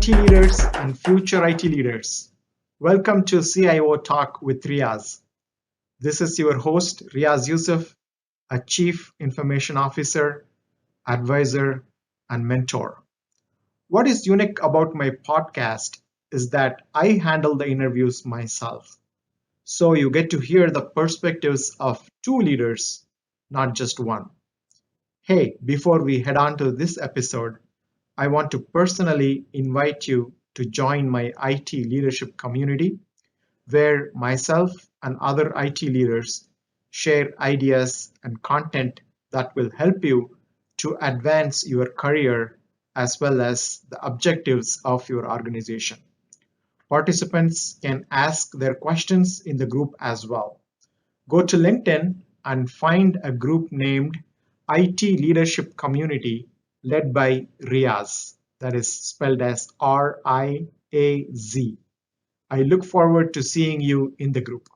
IT leaders and future IT leaders. Welcome to CIO Talk with Riaz. This is your host, Riaz Yusuff, a Chief Information Officer, advisor, and mentor. What is unique about my podcast is that I handle the interviews myself. So you get to hear the perspectives of two leaders, not just one. Hey, before we head on to this episode, I want to personally invite you to join my IT leadership community, where myself and other IT leaders share ideas and content that will help you to advance your career as well as the objectives of your organization. Participants can ask their questions in the group as well. Go to LinkedIn and find a group named IT Leadership Community led by Riaz. That is spelled as RIAZ. I look forward to seeing you in the group.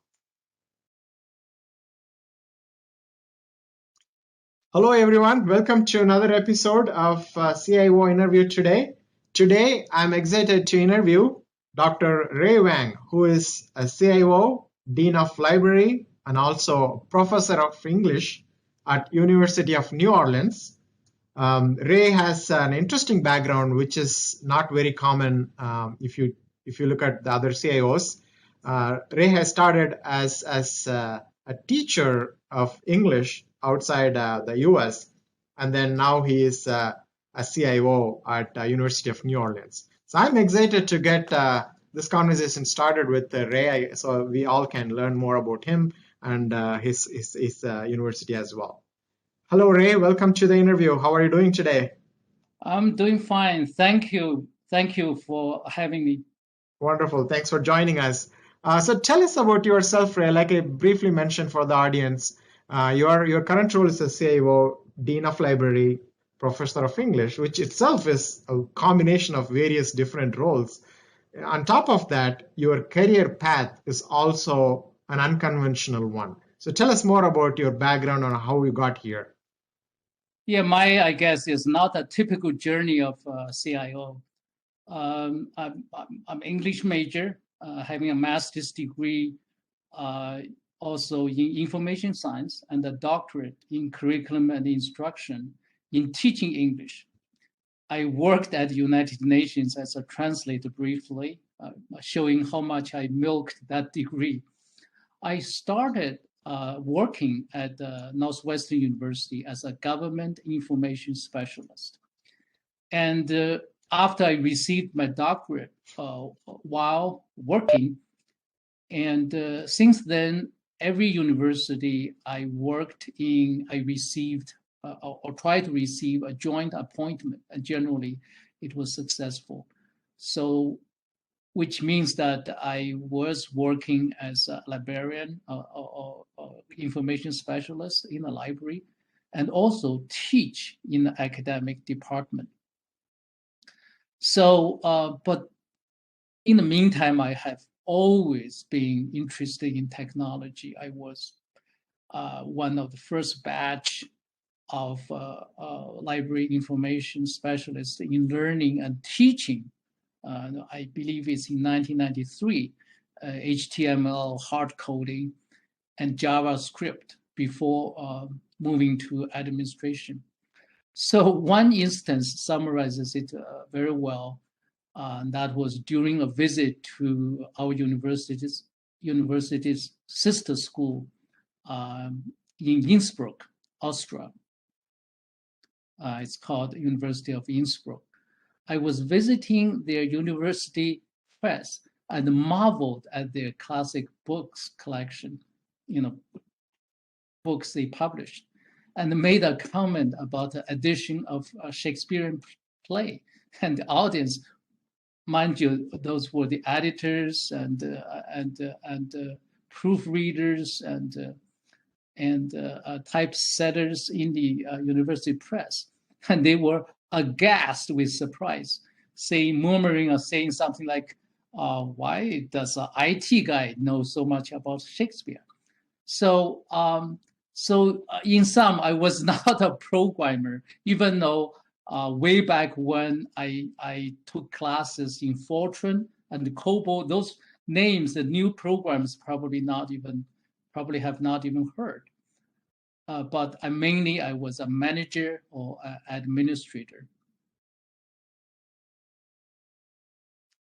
Hello, everyone. Welcome to another episode of CIO Interview Today. Today, I'm excited to interview Dr. Wang, who is a CIO, Dean of Library, and also Professor of English at University of New Orleans. Ray has an interesting background, which is not very common if you look at the other CIOs. Ray has started as a teacher of English outside the US, and then now he is a CIO at University of New Orleans. So I'm excited to get this conversation started with Ray, so we all can learn more about him and his university as well. Hello, Ray. Welcome to the interview. How are you doing today? I'm doing fine. Thank you. Thank you for having me. Wonderful. Thanks for joining us. So tell us about yourself, Ray. Like I briefly mentioned for the audience, your current role is a CIO, Dean of Library, Professor of English, which itself is a combination of various different roles. On top of that, your career path is also an unconventional one. So tell us more about your background and how you got here. Yeah, I guess, is not a typical journey of CIO. I'm English major, having a master's degree, also in information science, and a doctorate in curriculum and instruction in teaching English. I worked at the United Nations as a translator briefly, showing how much I milked that degree. I started working at Northwestern University as a government information specialist. And after I received my doctorate while working, and since then, every university I worked in, I received or tried to receive a joint appointment, and generally it was successful. So, which means that I was working as a librarian or information specialist in a library, and also teach in the academic department. So, but in the meantime, I have always been interested in technology. I was one of the first batch of library information specialists in learning and teaching. I believe it's in 1993, HTML hard coding and JavaScript before moving to administration. So one instance summarizes it very well. That was during a visit to our university's sister school in Innsbruck, Austria. It's called University of Innsbruck. I was visiting their university press and marveled at their classic books collection, books they published, and made a comment about the addition of a Shakespearean play. And the audience, mind you, those were the editors and proofreaders and typesetters in the university press, and they were aghast with surprise, murmuring or saying something like, "Why does an IT guy know so much about Shakespeare?" So, in sum, I was not a programmer, even though way back when I took classes in Fortran and COBOL, those names, the new programs probably have not even heard. But I was a manager or administrator.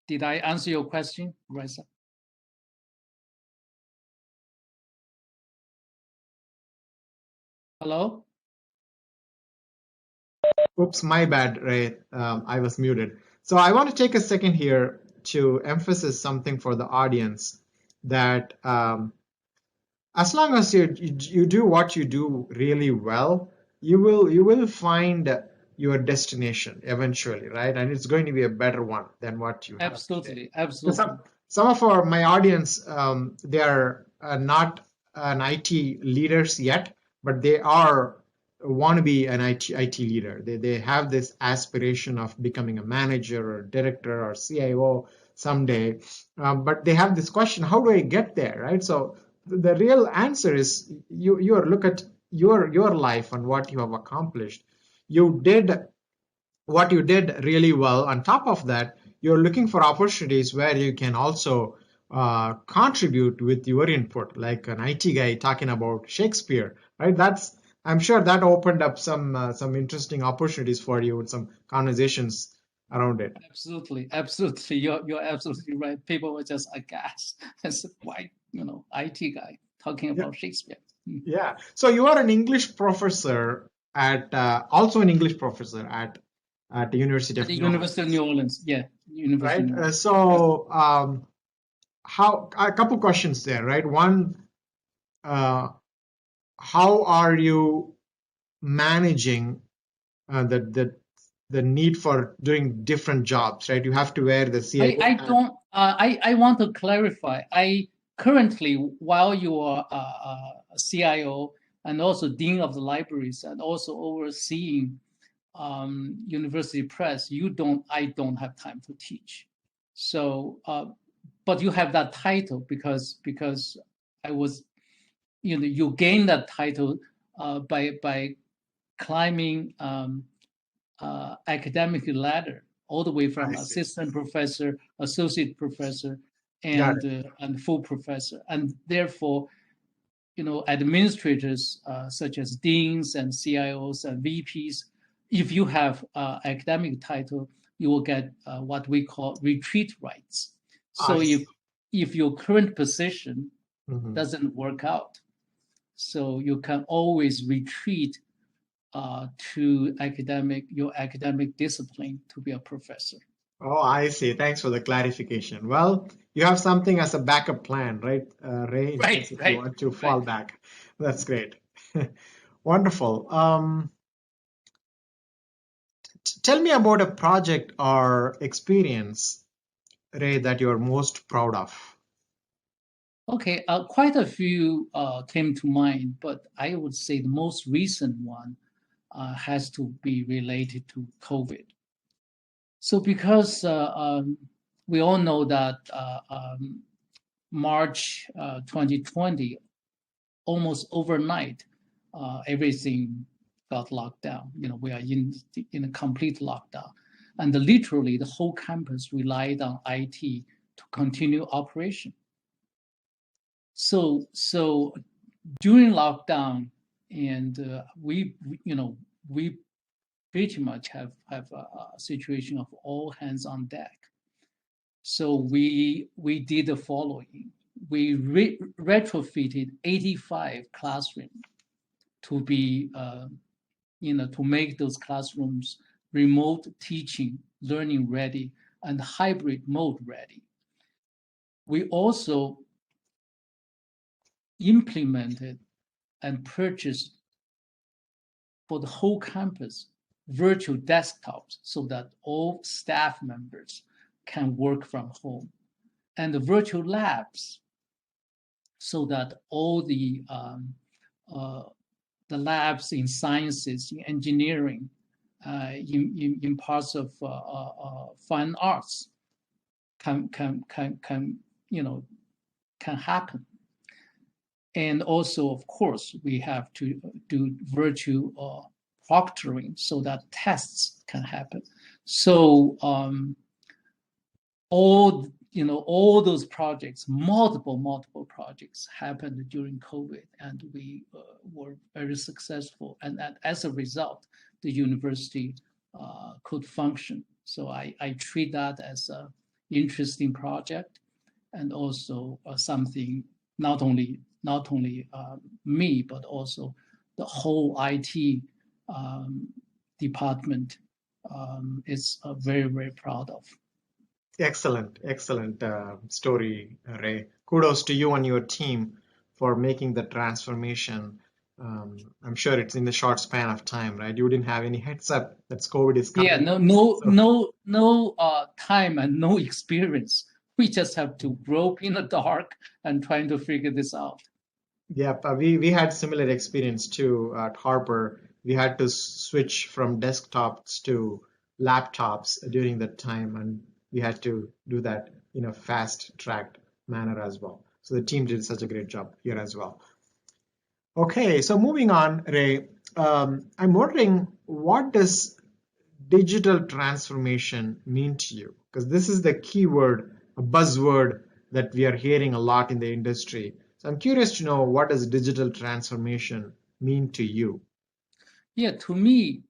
Did I answer your question, Reza? Hello? Oops, my bad, Ray. I was muted. So I want to take a second here to emphasize something for the audience that as long as you do what you do really well, you will find your destination eventually, right? And it's going to be a better one than what you have today. Absolutely. Some of my audience, they are not an IT leaders yet, but they want to be an IT leader. They have this aspiration of becoming a manager or director or CIO someday, but they have this question: how do I get there, right? So the real answer is you look at your life and what you have accomplished. You did what you did really well. On top of that, you're looking for opportunities where you can also contribute with your input, like an IT guy talking about Shakespeare, right? I'm sure that opened up some interesting opportunities for you with some conversations around it. Absolutely. You're absolutely right. People were just aghast as a white, IT guy talking about Shakespeare. Yeah. So you are an English professor also an English professor at the University of New University of New Orleans. Yeah, University Right. of New Orleans. So how a couple questions there, right? One, how are you managing the need for doing different jobs, right? You have to wear the CIO. I want to clarify. I currently, while you are a CIO and also dean of the libraries and also overseeing university press, I don't have time to teach. So, but you have that title because I was, you gain that title by climbing academic ladder all the way from assistant professor, associate professor, and full professor, and therefore, administrators such as deans and CIOs and VPs, if you have academic title, you will get what we call retreat rights. So if your current position doesn't work out, so you can always retreat to your academic discipline to be a professor. Oh, I see. Thanks for the clarification. Well, you have something as a backup plan, right, Ray? In case if you want to fall back. That's great. Wonderful. Tell me about a project or experience, Ray, that you're most proud of. Okay, quite a few came to mind, but I would say the most recent one has to be related to COVID. So because we all know that March 2020, almost overnight, everything got locked down. We are in a complete lockdown. And literally the whole campus relied on IT to continue operation. So during lockdown, and we pretty much have a situation of all hands on deck. So we did the following: we retrofitted 85 classrooms to be to make those classrooms remote teaching, learning ready, and hybrid mode ready. We also implemented and purchased for the whole campus virtual desktops so that all staff members can work from home, and the virtual labs so that all the labs in sciences, in engineering, in parts of fine arts can happen. And also, of course, we have to do virtual proctoring so that tests can happen. So all those projects, multiple projects happened during COVID, and we were very successful. And as a result, the university could function. So I treat that as an interesting project, and also something not only me, but also the whole IT department is very proud of. Excellent story, Ray. Kudos to you and your team for making the transformation. I'm sure it's in the short span of time, right? You didn't have any heads up that COVID is coming. Yeah, no time and no experience. We just have to grope in the dark and trying to figure this out. Yeah, we had similar experience too at Harper. We had to switch from desktops to laptops during that time, and we had to do that in a fast-tracked manner as well. So the team did such a great job here as well. Okay, so moving on, Ray, I'm wondering, what does digital transformation mean to you? Because this is the keyword, a buzzword that we are hearing a lot in the industry. So I'm curious to know, what does digital transformation mean to you? Yeah, to me,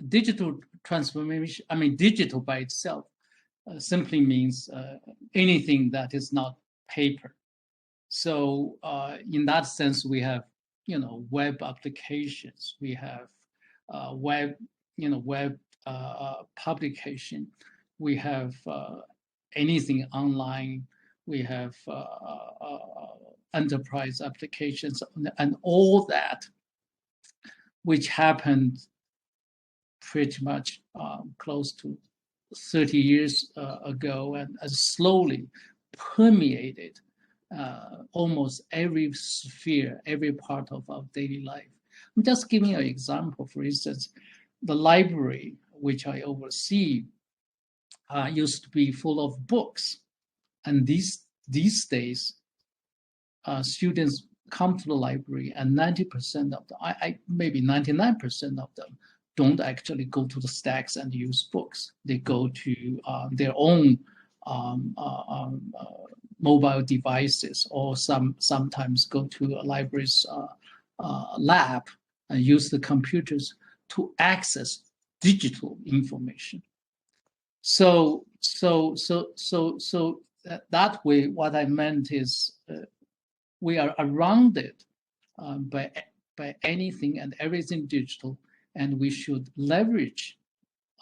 digital transformation, I mean, digital by itself simply means anything that is not paper. So in that sense, we have, web applications, we have web publication, we have anything online, we have enterprise applications, and all that, which happened pretty much close to 30 years ago, and slowly permeated almost every sphere, every part of our daily life. I'm just giving an example. For instance, the library, which I oversee, used to be full of books. And these days, students come to the library, and 90% of them, maybe 99% of them, don't actually go to the stacks and use books. They go to their own mobile devices, or sometimes go to a library's lab and use the computers to access digital information. So that way, what I meant is we are surrounded by anything and everything digital, and we should leverage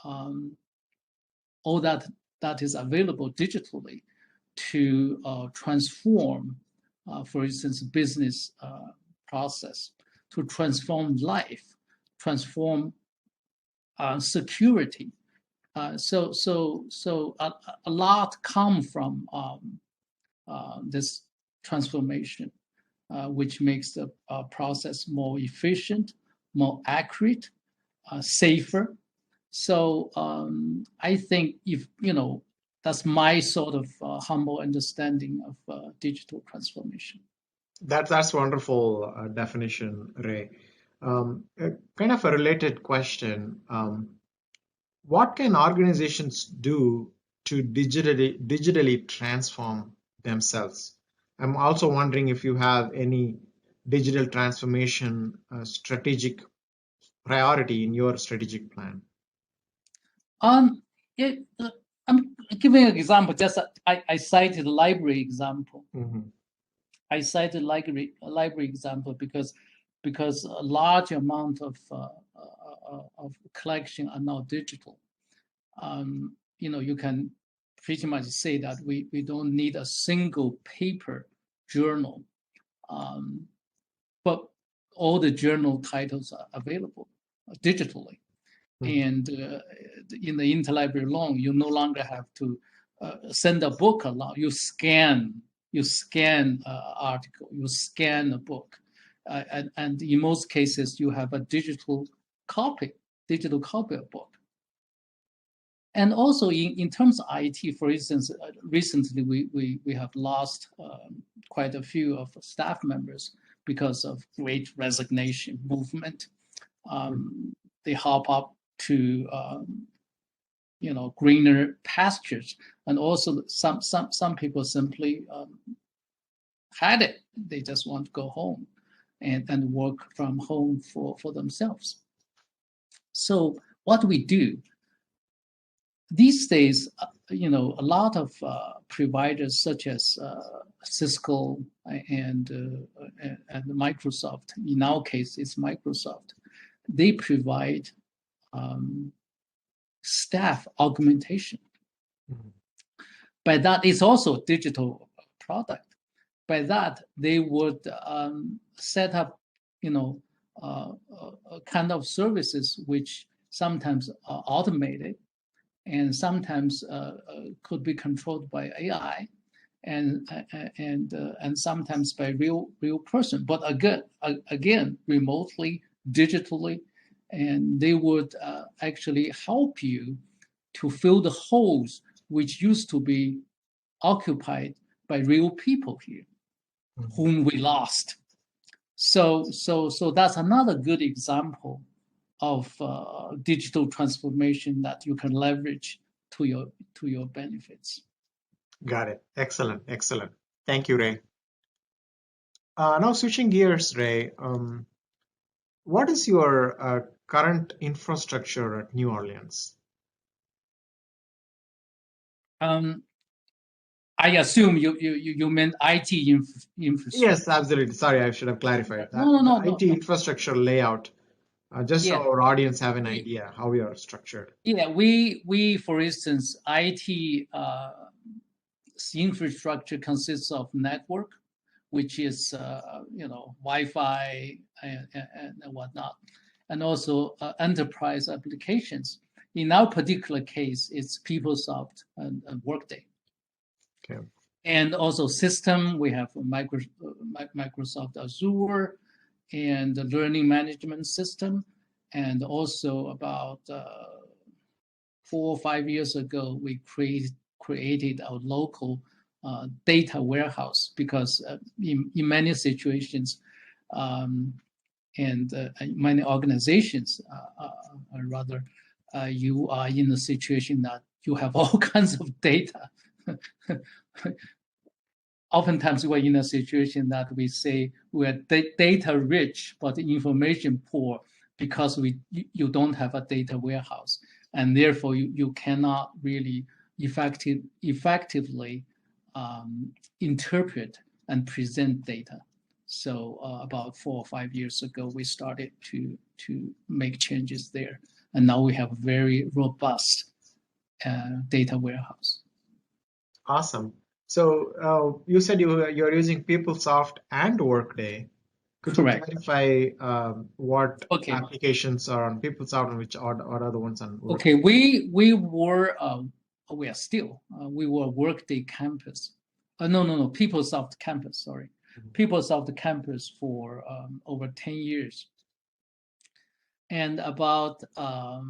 all that is available digitally to transform, for instance, business process, to transform life, transform security. So a lot come from this transformation, which makes the process more efficient, more accurate, safer. So I think that's my sort of humble understanding of digital transformation. That's wonderful definition, Ray. Kind of a related question. What can organizations do to digitally transform themselves? I'm also wondering if you have any digital transformation strategic priority in your strategic plan. I'm giving an example. Just I cited the library example. Mm-hmm. I cited library example because a large amount of collection are now digital. You can pretty much say that we don't need a single paper journal, but all the journal titles are available digitally. And in the interlibrary loan, you no longer have to send a book along. You scan an article, you scan a book, and in most cases you have a digital copy of a book. And also in terms of IT, for instance, recently we have lost quite a few of staff members because of great resignation movement. They hop up to greener pastures, and also some people simply had it. They just want to go home and work from home for themselves. So what we do these days, a lot of providers such as Cisco and Microsoft, in our case it's Microsoft, they provide staff augmentation. By that, it's also a digital product. By that, they would set up, kind of services which sometimes are automated and sometimes could be controlled by AI, and sometimes by real person. But again, remotely, digitally, and they would actually help you to fill the holes which used to be occupied by real people here, whom we lost. So that's another good example of digital transformation that you can leverage to your benefits. Got it. Excellent. Thank you, Ray. Now switching gears, Ray, what is your current infrastructure at New Orleans? I assume you meant IT infrastructure. Yes, absolutely. Sorry, I should have clarified that. No. IT infrastructure layout, just so our audience have an idea how we are structured. Yeah, we for instance, IT infrastructure consists of network, which is Wi-Fi and whatnot, and also enterprise applications. In our particular case, it's PeopleSoft and Workday. Okay. And also system, we have Microsoft Azure and the learning management system. And also about 4 or 5 years ago, we created our local data warehouse, because in many situations and many organizations, rather, you are in a situation that you have all kinds of data. Oftentimes we're in a situation that we say we're data rich but information poor, because you don't have a data warehouse, and therefore you cannot really effectively interpret and present data. So about 4 or 5 years ago, we started to make changes there, and now we have a very robust data warehouse. Awesome. So you said you're using PeopleSoft and Workday. Could Correct. you clarify what applications are on PeopleSoft and which are other ones on Workday? Okay, we are still Workday campus. No, PeopleSoft campus. Sorry, PeopleSoft campus for over 10 years, and about 4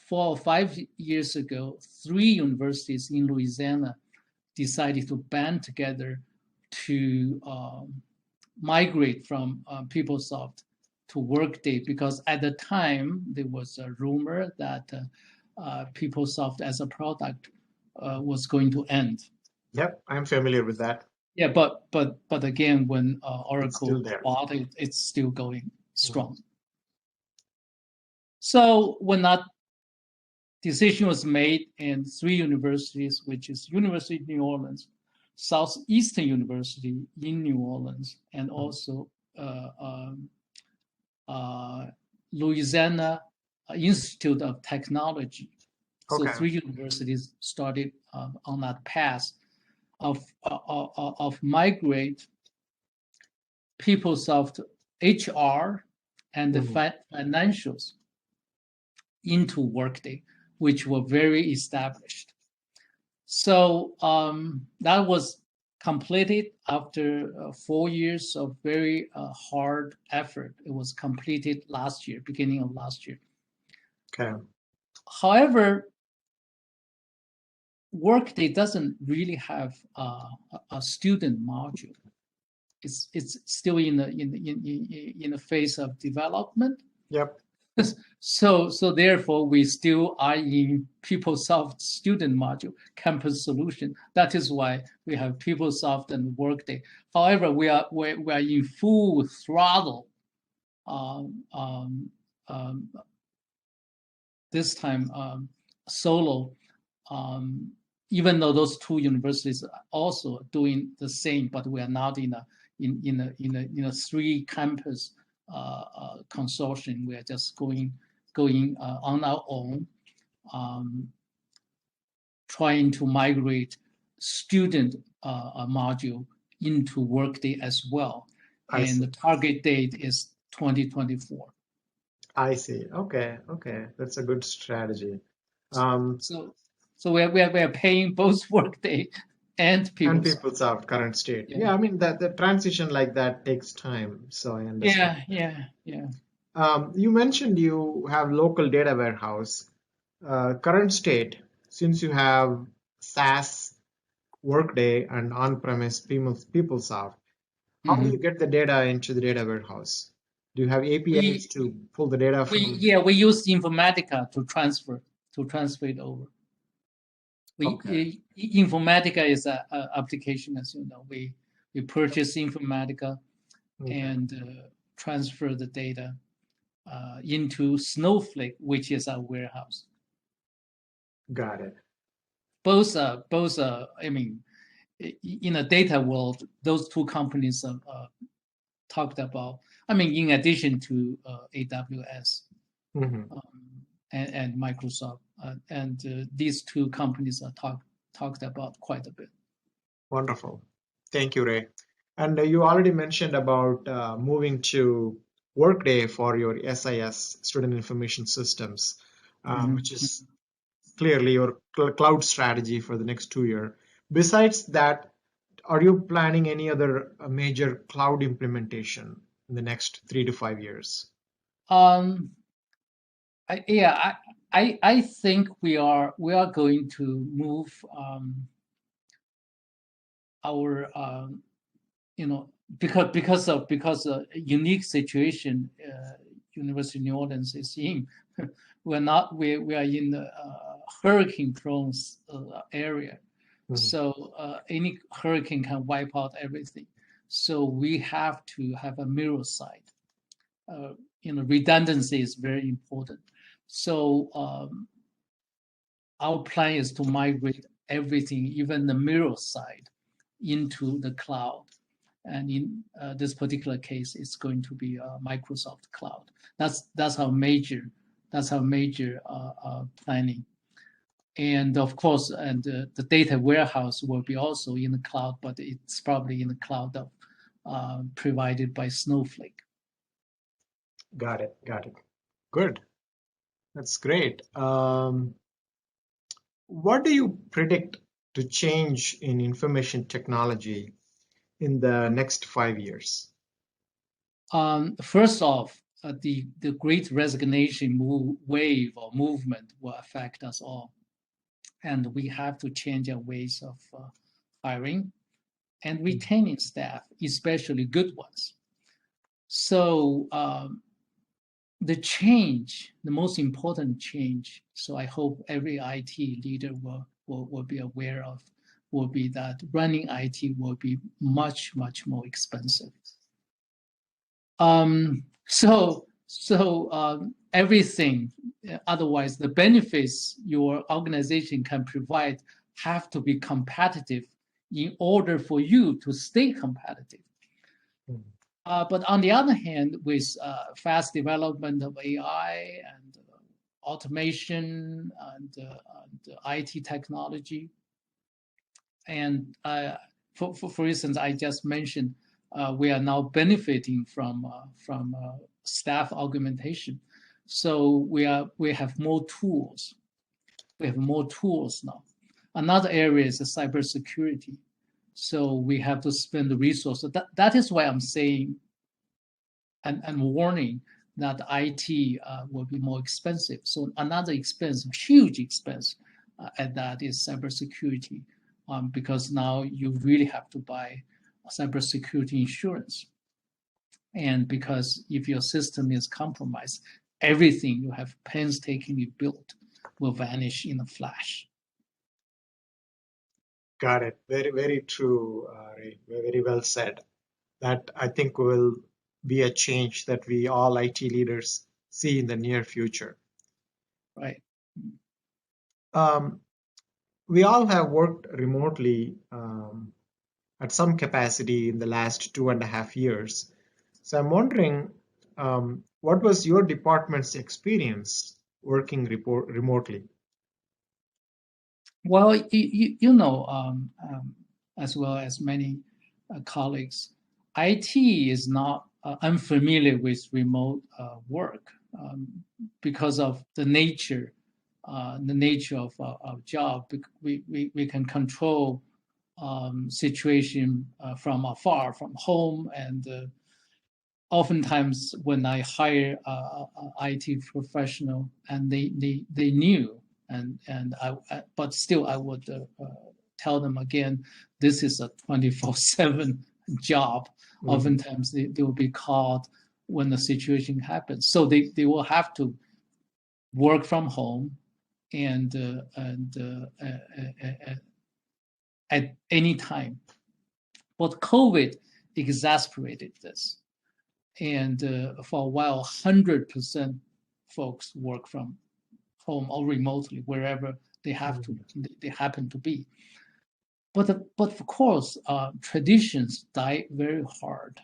or 5 years ago, 3 universities in Louisiana decided to band together to migrate from PeopleSoft to Workday, because at the time there was a rumor that PeopleSoft as a product was going to end. Yep, I'm familiar with that. Yeah, but again, when Oracle bought it, it's still going strong. So when that decision was made, and 3 universities, which is University of New Orleans, Southeastern University in New Orleans, and also Louisiana Institute of Technology. So 3 universities started on that path of migrate PeopleSoft HR and the financials into Workday, which were very established. So that was completed after 4 years of very hard effort. It was completed last year, beginning of last year. Okay. However, Workday doesn't really have a student module. it's still in the phase of development. Yep. So therefore, we still are in PeopleSoft student module campus solution. That is why we have PeopleSoft and Workday. However, we are in full throttle. This time solo, even though those two universities are also doing the same, but we are not in a three campus consortium. We are just going on our own, trying to migrate student module into Workday as well. And the target date is 2024. I see. Okay. That's a good strategy. So we are paying both Workday and PeopleSoft current state. Yeah, I mean that the transition like that takes time, so I understand. Yeah. You mentioned you have local data warehouse. Current state, since you have SaaS, Workday, and on-premise PeopleSoft, how do you get the data into the data warehouse? Do you have APIs to pull the data from? We use Informatica to transfer it over. Informatica is an application, as you know. We purchase Informatica and transfer the data into Snowflake, which is our warehouse. Got it. Both I mean, in a data world, those two companies talked about. I mean, in addition to AWS and Microsoft, and these two companies are talked about quite a bit. Wonderful. Thank you, Ray. And you already mentioned about moving to Workday for your SIS, Student Information Systems, which is clearly your cloud strategy for the next 2 years. Besides that, are you planning any other major cloud implementation in the next 3 to 5 years? I think we are going to move our because of a unique situation University of New Orleans is in. we are in the hurricane prone area. So any hurricane can wipe out everything. So we have to have a mirror site. Redundancy is very important. So our plan is to migrate everything, even the mirror side, into the cloud. And in this particular case, it's going to be Microsoft Cloud. That's our major planning. And of course, and the data warehouse will be also in the cloud, but it's probably in the cloud provided by Snowflake. Got it. Good. That's great. What do you predict to change in information technology in the next 5 years? First off, the great resignation wave or movement will affect us all. And we have to change our ways of hiring and retaining staff, especially good ones. So the most important change, so I hope every IT leader will be aware of, will be that running IT will be much, much more expensive. Everything, otherwise the benefits your organization can provide have to be competitive in order for you to stay competitive. But on the other hand, with fast development of AI and automation and IT technology, and for instance, I just mentioned we are now benefiting from staff augmentation. So we have more tools. We have more tools now. Another area is cybersecurity. So we have to spend the resources. That is why I'm saying and warning that IT will be more expensive. So another expense, huge expense, and that is cybersecurity, because now you really have to buy cybersecurity insurance. And because if your system is compromised, everything you have painstakingly built will vanish in a flash. Got it. Very, very true, Ray. Very well said. That I think will be a change that we all IT leaders see in the near future. Right. We all have worked remotely at some capacity in the last 2.5 years. So I'm wondering, what was your department's experience working remotely? Well, as well as many colleagues, IT is not unfamiliar with remote work because of the nature of our job. We can control situation from afar, from home, and oftentimes when I hire a IT professional and they knew, but still I would tell them again, this is a 24/7 job. Mm-hmm. Oftentimes they will be called when the situation happens, so they will have to work from home and at any time. But COVID exasperated this. And for a while, 100% folks work from home or remotely, wherever they happen to be. But of course, traditions die very hard,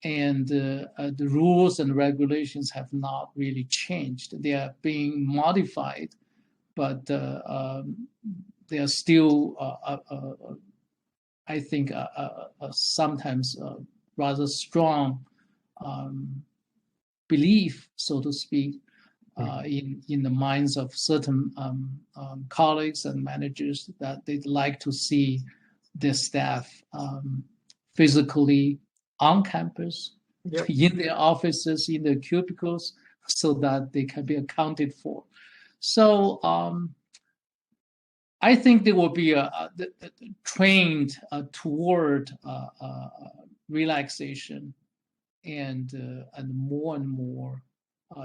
and the rules and regulations have not really changed. They are being modified, but they are still, I think, sometimes rather strong belief, so to speak, in the minds of certain colleagues and managers that they'd like to see their staff physically on campus, yep, in their offices, in their cubicles, so that they can be accounted for. So I think they will be trained toward relaxation. And more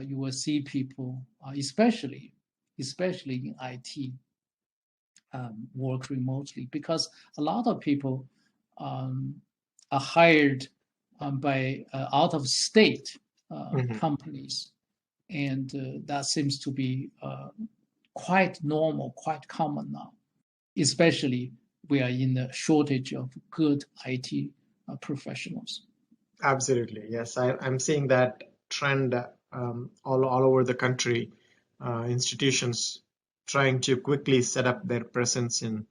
you will see people, especially in IT, work remotely, because a lot of people are hired by out of state companies, and that seems to be quite normal, quite common now. Especially we are in the shortage of good IT professionals. Absolutely, yes. I'm seeing that trend all over the country. Institutions trying to quickly set up their presence in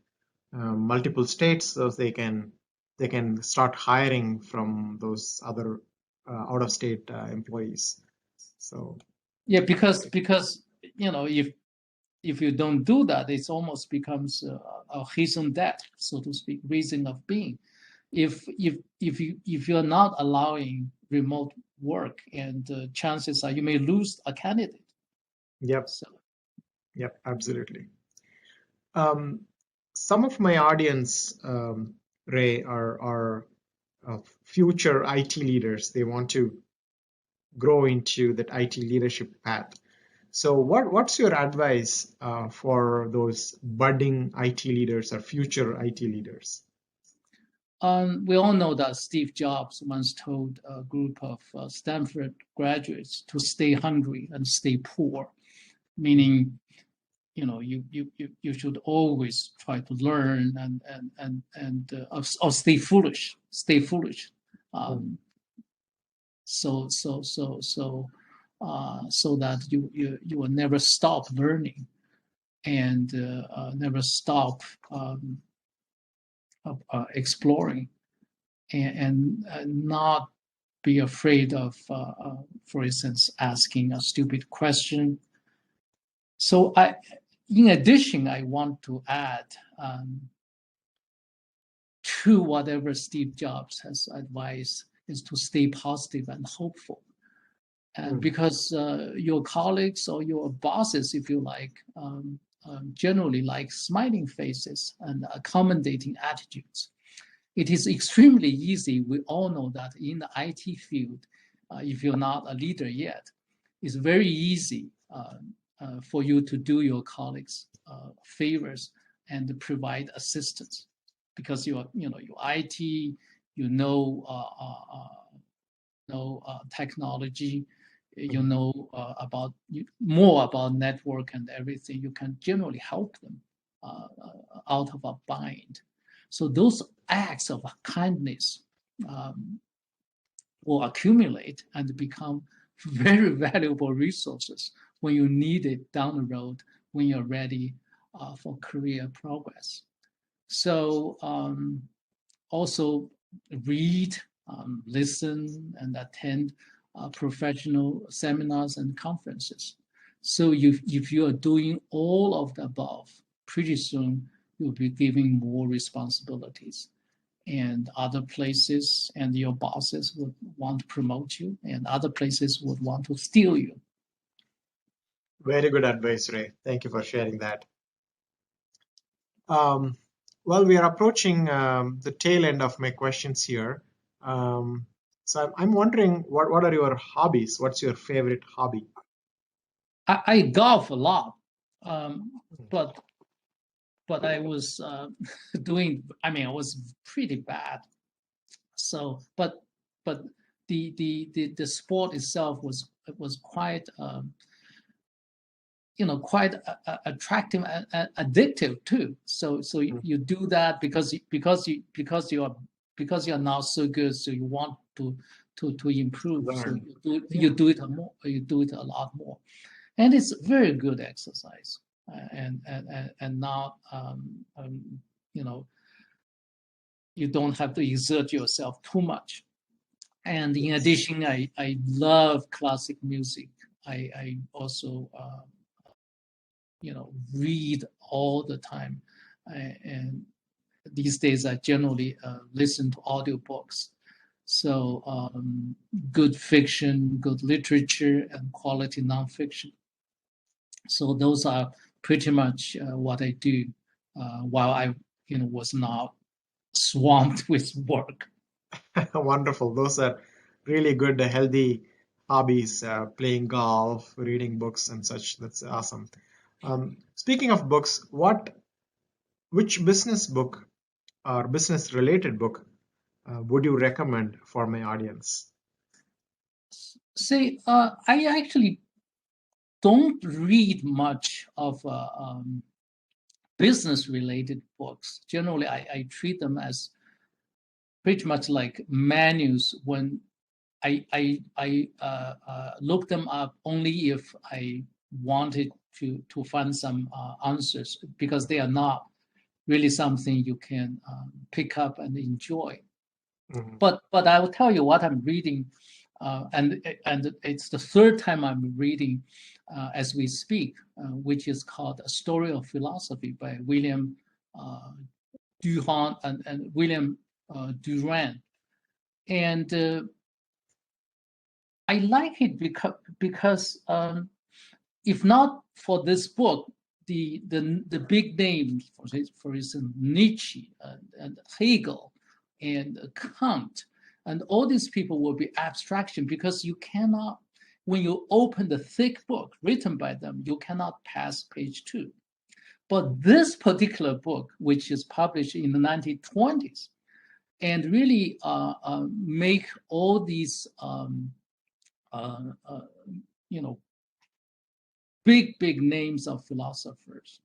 multiple states so they can start hiring from those other out-of-state employees. So yeah, because if you don't do that, it almost becomes a raison d'être, so to speak, reason of being. If you're not allowing remote work, and chances are you may lose a candidate. Yep. Yep, absolutely. Some of my audience, Ray, are future IT leaders. They want to grow into that IT leadership path. So what's your advice for those budding IT leaders or future IT leaders? We all know that Steve Jobs once told a group of Stanford graduates to stay hungry and stay poor, meaning, you should always try to learn or stay foolish, so that you will never stop learning and never stop exploring, and not be afraid of, for instance, asking a stupid question. So in addition, I want to add to whatever Steve Jobs has advised, is to stay positive and hopeful. And because your colleagues or your bosses, if you like, generally like smiling faces and accommodating attitudes. it is extremely easy. We all know that in the IT field, if you're not a leader yet, it's very easy for you to do your colleagues favors and provide assistance, because your IT, technology, about more about network and everything. You can generally help them out of a bind. So those acts of kindness will accumulate and become very valuable resources when you need it down the road, when you're ready for career progress. So also read, listen, and attend professional seminars and conferences. So if you are doing all of the above, pretty soon you'll be giving more responsibilities, and other places and your bosses would want to promote you, and other places would want to steal you. Very good advice, Ray. Thank you for sharing that. Well, we are approaching the tail end of my questions here. So I'm wondering, what are your hobbies? What's your favorite hobby? I golf a lot, but I was I was pretty bad. So, but the sport itself was quite quite attractive and addictive too. So you do that because you're now so good, so you want to improve. Learn. So you do it more. You do it a lot more, and it's very good exercise. And not you don't have to exert yourself too much. And in addition, I love classic music. I also read all the time, and these days I generally listen to audiobooks. So good fiction, good literature, and quality nonfiction. So those are pretty much what I do while I was not swamped with work. Wonderful. Those are really good, healthy hobbies, playing golf, reading books and such. That's awesome. Speaking of books, which business book or business related book would you recommend for my audience? See, I actually don't read much of business related books. Generally, I treat them as pretty much like menus. When I look them up only if I wanted to find some answers, because they are not really something you can pick up and enjoy. Mm-hmm. But I will tell you what I'm reading, and it's the third time I'm reading as we speak, which is called A Story of Philosophy by William Durand and William Durand. And I like it because if not for this book, the big names, for instance, Nietzsche and Hegel and Kant, and all these people will be abstraction, because you cannot, when you open the thick book written by them, you cannot pass page 2. But this particular book, which is published in the 1920s, and really make all these big names of philosophers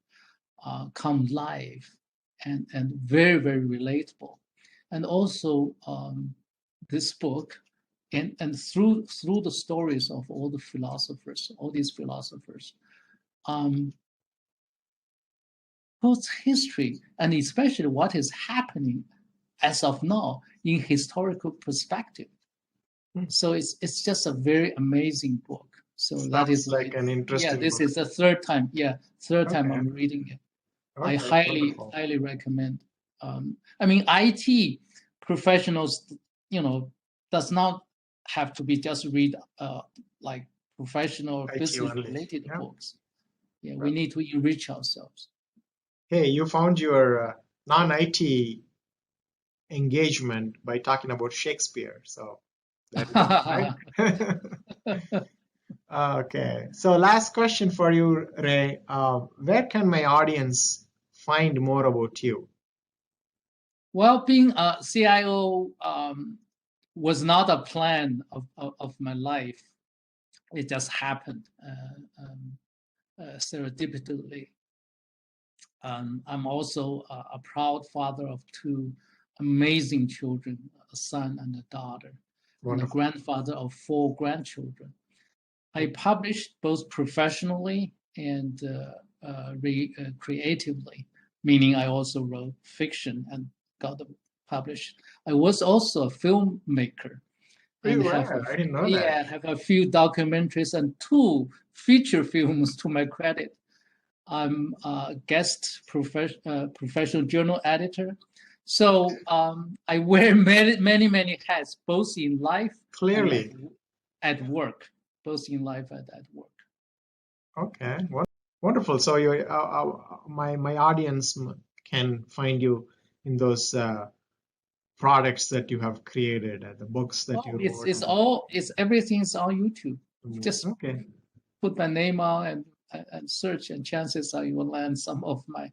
come live and very relatable. And also this book, and through the stories of all the philosophers, all these philosophers, both history and especially what is happening as of now in historical perspective. So it's just a very amazing book. So that is like an interesting this book. is the third time. Yeah, third time I'm reading it. Okay, I highly recommend. I mean, IT professionals, does not have to be just read like professional IT business only. related Yeah. books. Yeah, we need to enrich ourselves. Hey, you found your non-IT engagement by talking about Shakespeare. So that works, right? Okay. So last question for you, Ray. Where can my audience find more about you? Well, being a CIO was not a plan of my life. It just happened serendipitously. I'm also a proud father of two amazing children, a son and a daughter, and a grandfather of 4 grandchildren. I published both professionally and creatively, meaning I also wrote fiction and got them published. I was also a filmmaker. And I didn't know that. have a few documentaries and 2 feature films to my credit. I'm a guest professional journal editor. So I wear many hats, both in life Clearly. and at work, both in life and at work. Okay, wonderful. So my audience can find you in those products that you have created, the books that you wrote. Everything's on YouTube. Just okay. Put my name on and search, and chances are you will land some of my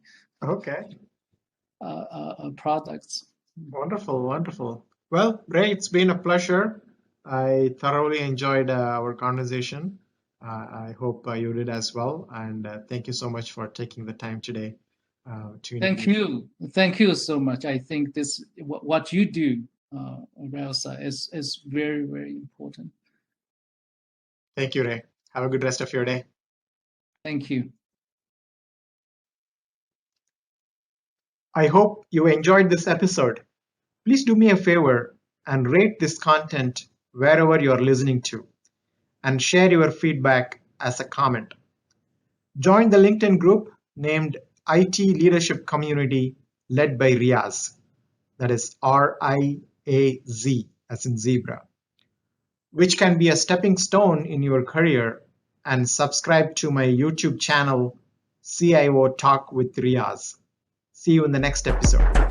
products. Wonderful. Well, Ray, it's been a pleasure. I thoroughly enjoyed our conversation. I hope you did as well. And thank you so much for taking the time today. Thank you so much. I think what you do, Riaz, is very, very important. Thank you, Ray. Have a good rest of your day. Thank you. I hope you enjoyed this episode. Please do me a favor and rate this content wherever you are listening to, and share your feedback as a comment. Join the LinkedIn group named IT Leadership Community led by Riaz. That is RIAZ as in zebra, which can be a stepping stone in your career, and subscribe to my YouTube channel, CIO Talk with Riaz. See you in the next episode.